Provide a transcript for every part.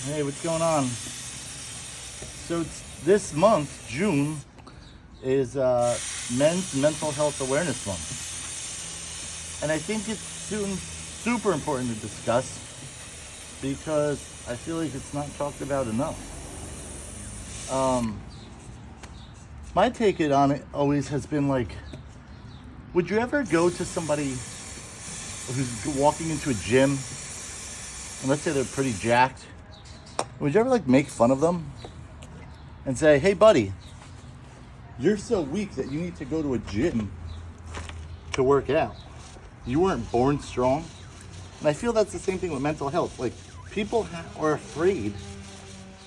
Hey, what's going on? So this month, June, is Men's Mental Health Awareness Month. And I think it's super important to discuss because I feel like it's not talked about enough. My take on it always has been like, would you ever go to somebody who's walking into a gym, and let's say they're pretty jacked, would you ever like make fun of them and say, hey buddy, you're so weak that you need to go to a gym to work out. You weren't born strong. And I feel that's the same thing with mental health. Like, people are afraid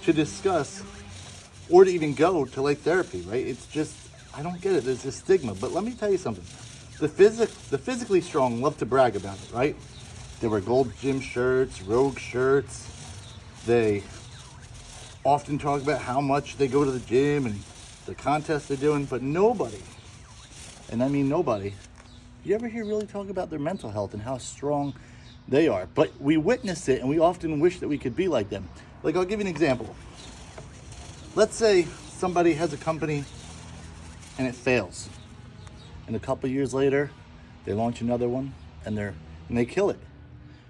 to discuss or to even go to like therapy, right? It's just, I don't get it. There's this stigma. But let me tell you something. The physically strong love to brag about it, right? They wear gold gym shirts, Rogue shirts. They often talk about how much they go to the gym and the contests they're doing, but nobody, and I mean nobody, you ever hear really talk about their mental health and how strong they are? But we witness it and we often wish that we could be like them. Like, I'll give you an example. Let's say somebody has a company and it fails. And a couple years later, they launch another one and they kill it.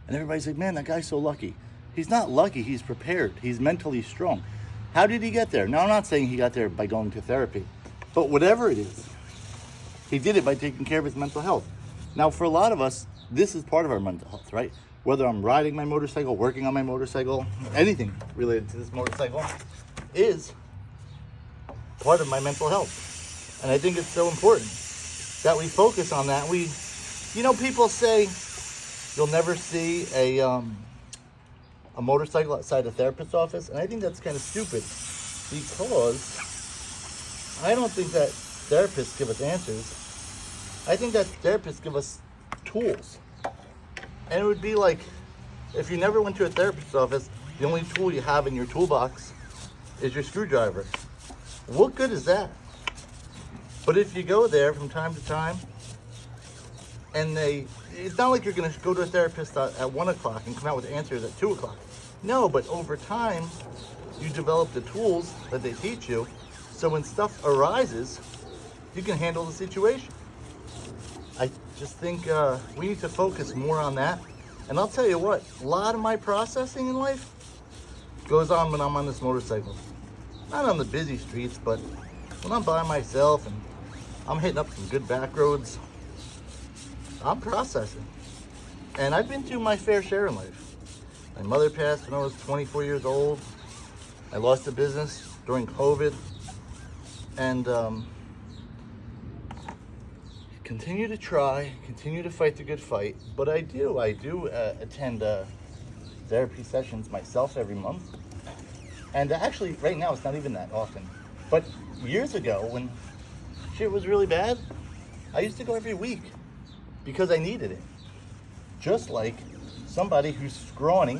And everybody's like, man, that guy's so lucky. He's not lucky, he's prepared. He's mentally strong. How did he get there? Now, I'm not saying he got there by going to therapy, but whatever it is, he did it by taking care of his mental health. Now, for a lot of us, this is part of our mental health, right? Whether I'm riding my motorcycle, working on my motorcycle, anything related to this motorcycle is part of my mental health. And I think it's so important that we focus on that. People say you'll never see a motorcycle outside a therapist's office, and I think that's kind of stupid because I don't think that therapists give us answers. I think that therapists give us tools. And it would be like, if you never went to a therapist's office, the only tool you have in your toolbox is your screwdriver. What good is that? But if you go there from time to time, and it's not like you're going to go to a therapist at 1 o'clock and come out with answers at 2 o'clock. No, but over time, you develop the tools that they teach you, so when stuff arises, you can handle the situation. I just think we need to focus more on that. And I'll tell you what, a lot of my processing in life goes on when I'm on this motorcycle. Not on the busy streets, but when I'm by myself and I'm hitting up some good back roads, I'm processing. And I've been through my fair share in life. My mother passed when I was 24 years old. I lost a business during COVID. And continue to try, continue to fight the good fight. But I do attend therapy sessions myself every month. And actually, right now, it's not even that often. But years ago, when shit was really bad, I used to go every week because I needed it. Just like somebody who's scrawny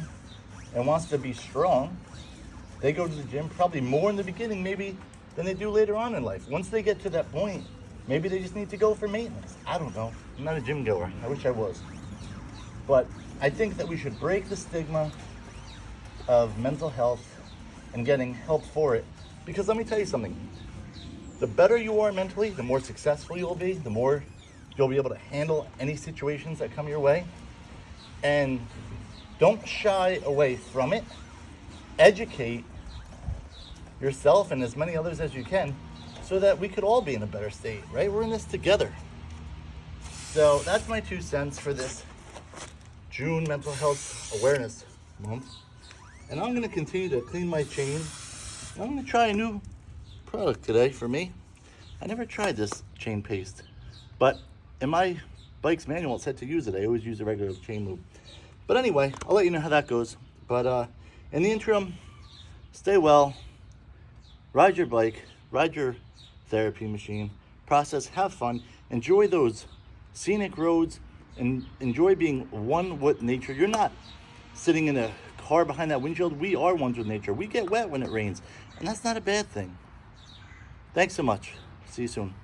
and wants to be strong, they go to the gym probably more in the beginning maybe than they do later on in life. Once they get to that point, maybe they just need to go for maintenance. I don't know. I'm not a gym goer. I wish I was. But I think that we should break the stigma of mental health and getting help for it. Because let me tell you something. The better you are mentally, the more successful you'll be, the more you'll be able to handle any situations that come your way. And don't shy away from it. Educate yourself and as many others as you can so that we could all be in a better state, right? We're in this together. So that's my 2 cents for this June Mental Health Awareness Month. And I'm going to continue to clean my chain. I'm going to try a new product today for me. I never tried this chain paste, but in my bike's manual it said to use it. I always use a regular chain lube. But anyway, I'll let you know how that goes. But in the interim, stay well, ride your bike, ride your therapy machine, process, have fun, enjoy those scenic roads, and enjoy being one with nature. You're not sitting in a car behind that windshield. We are ones with nature. We get wet when it rains, and that's not a bad thing. Thanks so much. See you soon.